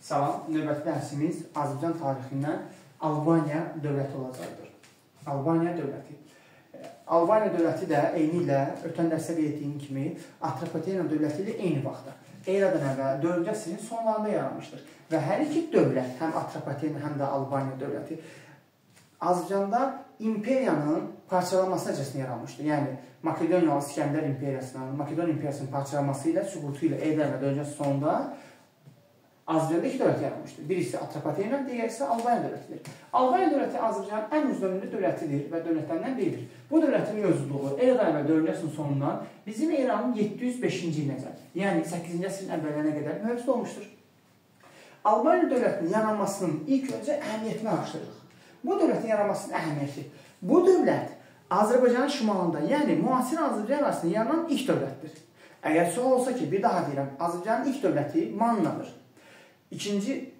Salam, növbəti dərsimiz Azərbaycan tarixindən Albaniya dövləti olacaqdır. Albaniya dövləti. Albaniya dövləti də eyni ilə ötən dərsdə qeyd etdiyim kimi Atropatena dövləti ilə eyni vaxtda eradan əvvəl 4-cü əsrin sonlarında yaranmışdır. Və hər iki dövlət, həm Atropatena, həm də Albaniya dövləti Azərbaycanda imperiyanın parçalanması nəticəsində yaranmışdır. Yəni, Makedoniyalı İskəndər imperiyasının, Makedoniya imperiyasının parçalanması ilə, süqutu ilə eradan əvvəl 4-cü əsrin sonunda Azərbaycanda iki dövlət yaranmışdır. Birisi Atropatena, digəri isə Albaniya dövlətidir. Albaniya dövləti Azərbaycanın ən uzunömürlü dövlətidir və dövlətlərindən biridir. Bu dövlətin mövcudluğu eradan əvvəl 4-cü əsrin sonundan bizim eranın 705-ci ilinəcək, yəni 8-ci əsrin əvvəllərinə qədər mövcud olmuşdur. Albaniya dövlətinin yaranmasının ilk öncə əhəmiyyətini araşdırırıq. Bu dövlətin yaranmasının əhəmiyyəti. Bu dövlət Azərbaycanın şimalında, yəni müasir Azərbaycan arasında yaranan ilk dövlətdir. Əgər sual olsa ki, bir daha deyirəm, Azərbaycanın ilk dövləti Mannadır. İkinci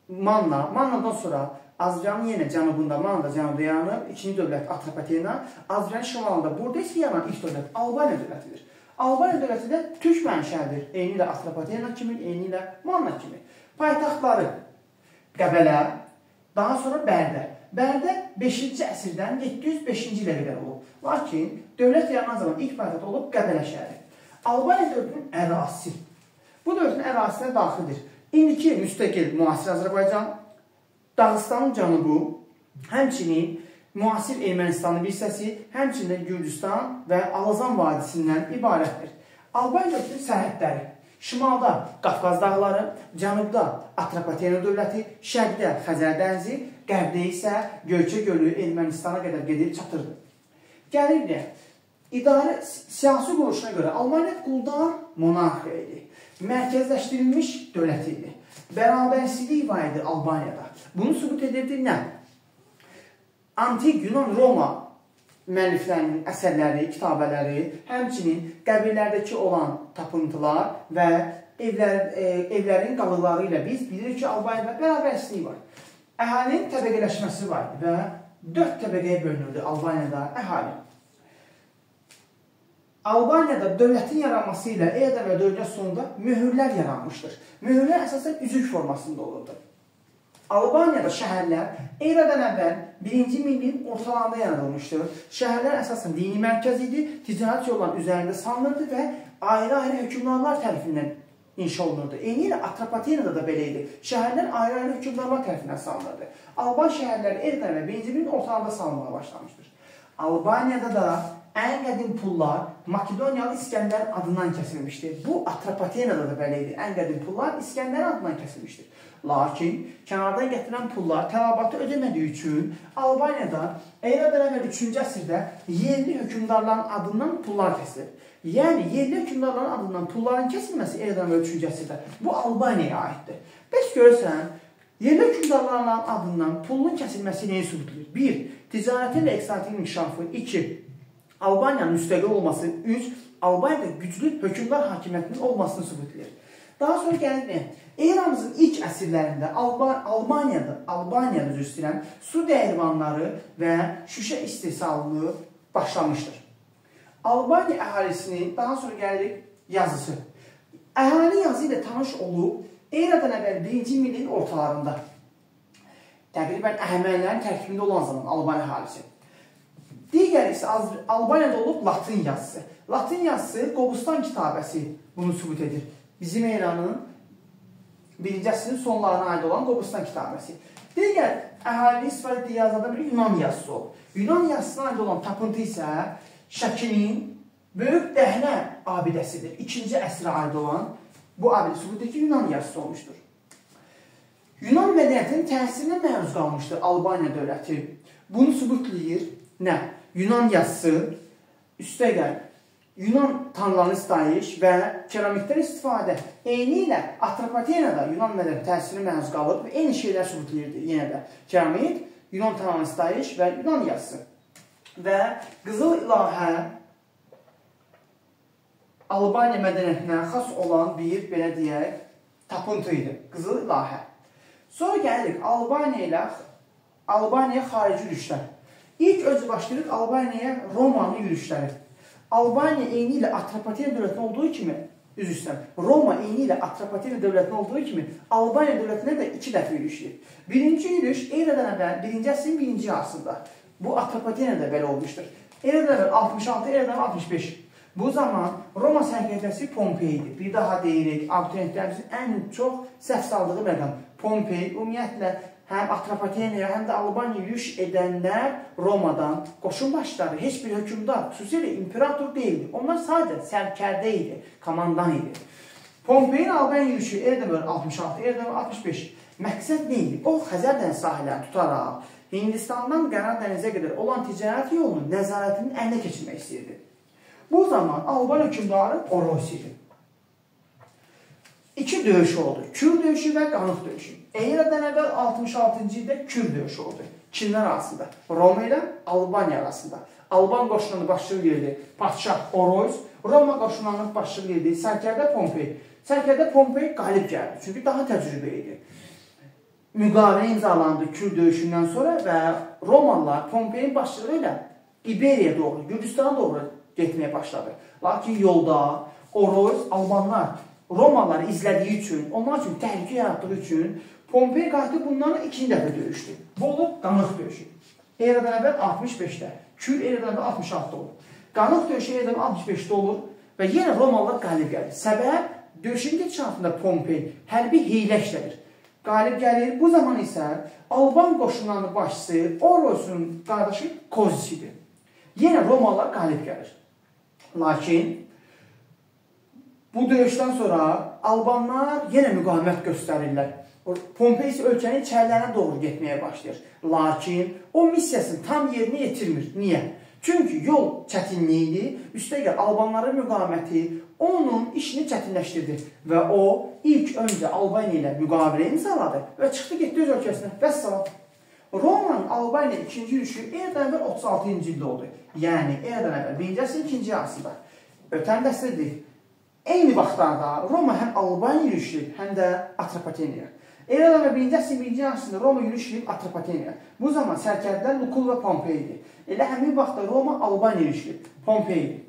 Manna, Mannadan sonra Azərbaycanın yenə cənubunda, Mannada cənubda yaranır. İkinci dövlət Atropatena, Azərbaycanın şimalında, burada isə yaranan ilk dövlət Albaniya dövlətidir. Albaniya dövləti də türk mənşəlidir. Eyni ilə Atropatena kimi, eyni ilə Manna kimi. Paytaxtları Qəbələ, daha sonra Bərdə. Bərdə 5-ci əsrdən 705-ci ilə qədər olub. Lakin dövlət yaranan zaman ilk paytaxt olub Qəbələ şəhəri. Albaniya dövlətinin ərazisi. Bu dövlətin ərazisinə daxildir. İndiki müstəqil müasir Azərbaycan, Dağıstanın cənubu, həmçinin müasir Ermənistanın bir hissəsi, həmçinin Gürcüstan və Alazan vadisindən ibarətdir. Albaniya dövlətinin sərhədləri. Şimalda Qafqaz dağları, cənubda Atropatena dövləti, şərqdə Xəzər dənizi, qərbdə isə Göyçə gölü Ermənistana qədər gedib çatırdı. Gəlirdi, idarə siyasi quruluşuna görə Albaniya quldar monarxiya idi. Mərkəzləşdirilmiş dövlət idi. Bərabərsizlik var idi Albaniyada. Bunu sübut edirdi nə? Antik Yunan-Roma müəlliflərinin əsərləri, kitabələri, həmçinin qəbirlərdəki olan tapıntılar və evlərin qalıqları ilə biz bilirik ki, Albaniyada bərabərsizlik var. Əhalinin təbəqələşməsi var və 4 təbəqəyə bölünürdü Albaniyada əhali. Albaniyada dövlətin yaranması ilə eradan və 4-cü əsrin sonunda möhürlər yaranmışdır. Möhürlər əsasən üzük formasında olurdu. Albaniyada şəhərlər eradan əvvəl 1-ci minilliyin ortalarında yaradılmışdır. Şəhərlər əsasən dini mərkəz idi, ticarət yolları üzərində salınırdı və ayrı-ayrı hökmdarlar tərəfindən inşa olunurdu. Eyni ilə Atropatenada da belə idi. Şəhərlər ayrı-ayrı hökmdarlar tərəfindən salınırdı. Alban şəhərləri eradan əvvəl 1-ci minilliyin ortalarında salınmağa başlamışdır. Albaniyada da ən qədim pullar Makedoniyalı İskəndər adından kəsilmişdir. Bu Atropatenada da belə idi. Ən qədim pullar İskəndər adından kəsilmişdir. Lakin kənardan gətirən pullar tələbatı ödəmədiyi üçün Albaniyada eradan əvvəl 3-cü əsrdə yerli hökmdarların adından pullar kəsilir. Yəni, yerli hökmdarların adından pulların kəsilməsi eradan əvvəl 3-cü əsrdə bu Albaniyaya aiddir. Bəs görürsən, yerli hökmdarların adından pulun kəsilməsi nəyi sübut edir? 1. Ticarətin və iqtisadiyyatın inkişafı. 2. Albaniyanın müstəqil olması. 3. Albaniyada güclü hökmdar hakimiyyətinin olmasını sübut edir. Daha sonra gəlir, eramızın ilk əsrlərində Albaniyada üzr istəyirəm, su dəyirmanları və şüşə istehsalı başlamışdır. Albaniya əhalisinin, daha sonra gəlirik, yazısı. Əhali yazı ilə tanış olub, eradan əvvəl 1-ci minilliyin ortalarında, təqribən Əhəmənilərin tərkibində olan zaman Albaniya əhalisi. Digəri isə Albaniyada olub Latın yazısı. Latın yazısı Qobustan kitabəsi bunu sübut edir. Bizim eranın 1-ci əsrin sonlarına aid olan Qobustan kitabəsi. Digər əhalinin istifadə etdiyi yazılardan biri Yunan yazısı olub. Yunan yazısına aid olan tapıntı isə Şəkinin böyük dəhnə abidəsidir. 2-ci əsrə aid olan bu abidə sübut edir ki, Yunan yazısı olmuşdur. Yunan mədəniyyətinin təsirinə məruz qalmışdır Albaniya dövləti. Bunu sübutləyir nə? Yunan yazısı, üstəgəl Yunan tanrılarını istayiş və keramikdən istifadə. Eyni ilə Atropatenada Yunan mədəniyyəti təsirinə məruz qalıb və eyni şeylər sübutləyirdi yenə də. Keramik, Yunan tanrılarını istayiş və Yunan yazısı. Və qızıl ilahə Albaniya mədəniyyətinə xas olan bir, belə deyək, tapıntı idi. Qızıl ilahə. Sonra gəlirik Albaniyaya xarici yürüşlər. İlk özü başlayırıq Albaniyaya Romanın yürüşləri. Albaniya eyni ilə Atropatena dövlətinin olduğu kimi üzr istəyirəm, Roma eyni ilə Atropatena dövlətinin olduğu kimi Albaniya dövlətinə də 2 dəfə yürüş edib. Birinci yürüş eradan əvvəl 1-ci əsrin 1-ci yarısında. Bu Atropatenada belə olmuşdur. Eradan əvvəl 66, eradan 65. Bu zaman Roma sərkərdəsi Pompeydir. Bir daha deyirik, abituriyentlərimizin ən çox səhv saldığı məqam. Pompey ümumiyyətlə həm Atropatenaya, həm də Albaniya yürüş edənlər Romadan qoşun başları, heç bir hökümdar, xüsusilə imperator deyildi. Onlar sadəcə sərkərdə idi, komandan idi. Pompeyin Albaniya yürüyüşü eradan 66, eradan 65. Məqsəd nə idi? O, Xəzər dəniz sahillərini tutaraq, Hindistandan Qərar dənizə qədər olan ticarət yolunun nəzarətinin əlinə keçirmək istəyirdi. Bu zaman Albaniya hökümdarı Orosi idi. 2 döyüş oldu. Kür döyüşü və Qanıq döyüşü. Eradan əvvəl 66-cı ildə Kür döyüşü oldu. Kimlər arasında? Roma ilə Albaniya arasında. Alban qoşununu başçılıq edirdi padşah Oroz, Roma qoşunlarının başçılıq edirdi sərkərdə Pompey. Sərkərdə Pompey qalib gəldi, çünki daha təcrübə idi. Müqavilə imzalandı Kür döyüşündən sonra və Romalılar Pompeyin başçılığı ilə İberiya doğru, Gürcüstana doğru getməyə başladı. Lakin yolda Oroz, Albanlar Romalıları izlədiyi üçün, onlar üçün təhlükə yaratdığı üçün Pompey qayıtıb bunlarla 2-ci dəfə döyüşdü. Bu olub Qanıq döyüşü. Eradan əvvəl 65-də, Kür eradan əvvəl 66-da olur. Qanıq döyüşü eradan 65-də olur və yenə Romalılar qalib gəlir. Səbəb, döyüşün gedişatında Pompey hərbi hiylə işlədir. Qalib gəlir. Bu zaman isə Alban qoşunlarının başçısı Orozun qardaşı Kozisidir. Yenə Romalılar qalib gəlir. Lakin bu döyüşdən sonra Albanlar yenə müqavimət göstərirlər. Pompey isə ölkənin içərilərinə doğru getməyə başlayır. Lakin o missiyasını tam yerinə yetirmir. Niyə? Çünki yol çətinliyidir, üstəgəl Albanların müqaviməti onun işini çətinləşdirdi və o ilk öncə Albaniya ilə müqavilə imzaladı və çıxdı getdi öz ölkəsinə. Vəssalam. Romanın Albaniya 2-ci yürüyüşü eradan əvvəl 36-cı ildə oldu. Yəni eradan əvvəl 1-ci əsrin 2-ci yarısında. Ötən dəstədir. Eyni vaxtlarda Roma həm Albaniya yürüyüşü, həm də Atropatenaya. Eradan əvvəl 1-ci əsrin 1-ci yarısında Roma yürüyüşü Atropatenaya. Bu zaman sərkərdələr Lukul və Pompey idi. Elə həmin vaxtda Roma Albaniya yürüyüşü Pompey idi.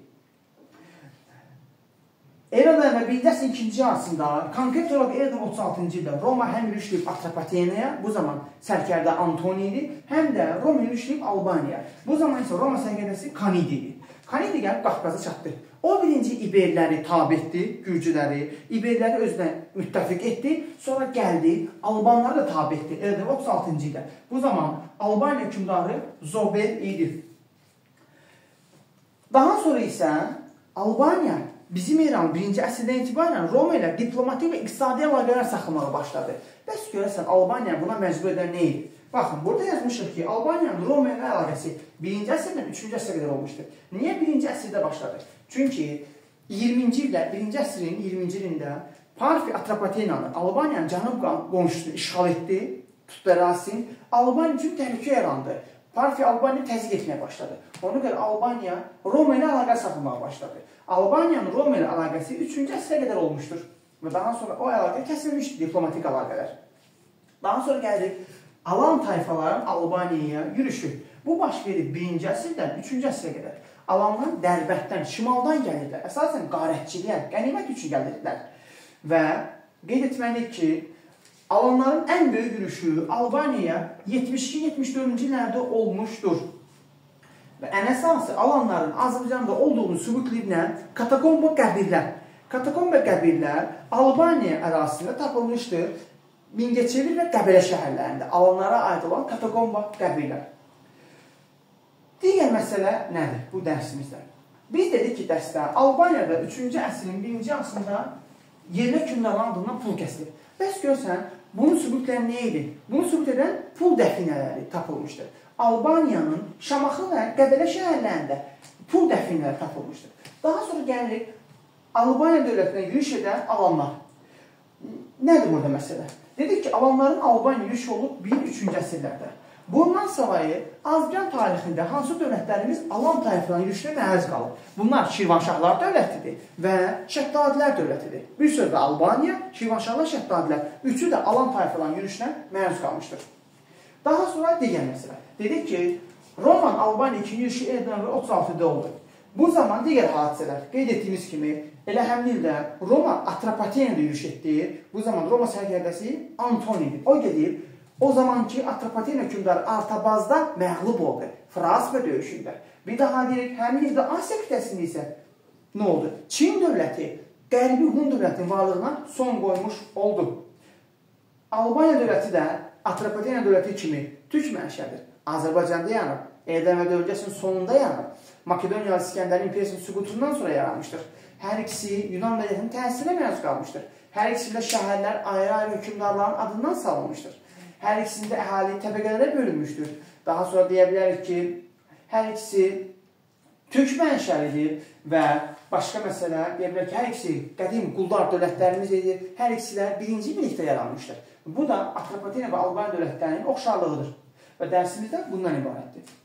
Eradan əvvəl 1-ci əsrin 2-ci yarısında konkret olaraq eradan 36-cı ildə Roma həm yürüyüşləyib Atropatenaya, bu zaman sərkərdə Antoni idi, həm də Roma yürüyüşləyib Albaniya. Bu zaman isə Roma sərkərdəsi Kanidi idi. Kanidi gəlib Qafqaza çatdı. O birinci İberləri tabe etdi, Gürcüləri, İberləri özünə müttəfiq etdi, sonra gəldi, Albanları da tabe etdi, eradan 36-cı ildə. Bu zaman Albaniya hökümdarı Zober idi. Daha sonra isə Albaniya bizim İran 1-ci əsrdən etibarən Roma ilə diplomatik və iqtisadi əlaqələr saxlamağa başladı. Bəs görəsən, Albaniya buna məcbur edən nə idi? Baxın, burada yazmışıq ki, Albaniyanın Roma ilə əlaqəsi 1-ci əsrdən 3-cü əsrə qədər olmuşdur. Niyə 1-ci əsrdə başladı? Çünki 20-ci ildə, 1-ci əsrin 20-ci ilində Parfi Atropatenanı, Albaniyanın cənub qonşusunu işğal etdi, tutdu ərazisini. Albaniya üçün təhlükə yarandı. Parfi Albaniya təzyiq etməyə başladı. Ona görə Albaniya Roma ilə əlaqə saxlamağa başladı. Albaniyanın Roma ilə əlaqəsi 3-cü əsrə qədər olmuşdur. Və daha sonra o əlaqə kəsilmişdir, diplomatik əlaqələr. Daha sonra gəldik, Alan tayfaların Albaniyaya yürüyüşü. Bu baş verib 1-ci əsrdən 3-cü əsrə qədər. Alanlar Dərbətdən, şimaldan gəlirlər. Əsasən qarətçiliyə, qənimət üçün gəlirdilər. Və qeyd etməliyik ki, Alanların ən böyük yürüyüşü Albaniyaya 72-74-cü illərdə olmuşdur. Və ən əsası Alanların Azərbaycanda olduğunu sübutləyiblə katakomba qəbirlər. Katakomba qəbirlər Albaniya ərazisində tapılmışdır. Mingəçevir və Qəbələ şəhərlərində Alanlara aid olan katakomba qəbirlər. Digər məsələ nədir bu dərsimizdə? Biz dedik ki, dərsdə Albaniyada 3-cü əsrin 1-ci yarısında yerlə kündarlandığından pul kəsilir. Bəs görsən, bunu sübutlayan nə idi? Bunu sübut edən pul dəfinələri tapılmışdır. Albaniyanın Şamaxı və Qəbələ şəhərlərində pul dəfinələri tapılmışdır. Daha sonra gəlirik Albaniya dövlətinə yürüyüş edən Alanlar. Nədir burada məsələ? Dedik ki, Alanların Albaniya yürüyüşü olub 1-3-cü əsrlərdə. Bundan savayı Azərbaycan tarixində hansı dövlətlərimiz Alan tayfalarının yürüyüşünə məruz qalıb? Bunlar Şirvanşahlar dövlətidir və Şəddadilər dövlətidir. Bir sözlə Albaniya, Şirvanşahlar, Şəddadilər. Üçü də Alan tayfalarının yürüyüşünə məruz qalmışdır. Daha sonra digər məsələ. Dedik ki, Roman Albaniya 2-ci yürüyüşü eradan əvvəl 36-da oldu. Bu zaman digər hadisələr, qeyd etdiyimiz kimi, Elə həmin ildə Roma Atropatenada yürüş etdi. Bu zaman Roma sərkərdəsi Antonidir. O gedib, o zamanki Atropatena hökmdarı Artabazda məğlub oldu. Fransız döyüşündə. Bir daha deyirik, həmin ildə Asiya qitəsində isə nə oldu? Çin dövləti Qərbi Hun dövlətinin varlığına son qoymuş oldu. Albaniya dövləti də Atropatena dövləti kimi türk mənşədir. Azərbaycanda yanıb, Edirnə dövlətinin sonunda yanıb. Makedoniyalı İskəndərin imperiyasının süqutundan sonra yaranmışdır. Hər ikisi Yunan mədəniyyətinin təsirinə məruz qalmışdır. Hər ikisində şəhərlər ayrı-ayrı hökmdarların adından salınmışdır. Hər ikisində əhali təbəqələrə bölünmüşdür. Daha sonra deyə bilərik ki, hər ikisi türk mənşəlidir və başqa məsələ deyə bilərik ki, hər ikisi qədim quldar dövlətlərimiz edir. Hər ikisi də birinci birlikdə yaranmışdır. Bu da Atropatena və Albaniya dövlətlərinin oxşarlığıdır və dərsimizdə bundan ibarətdir.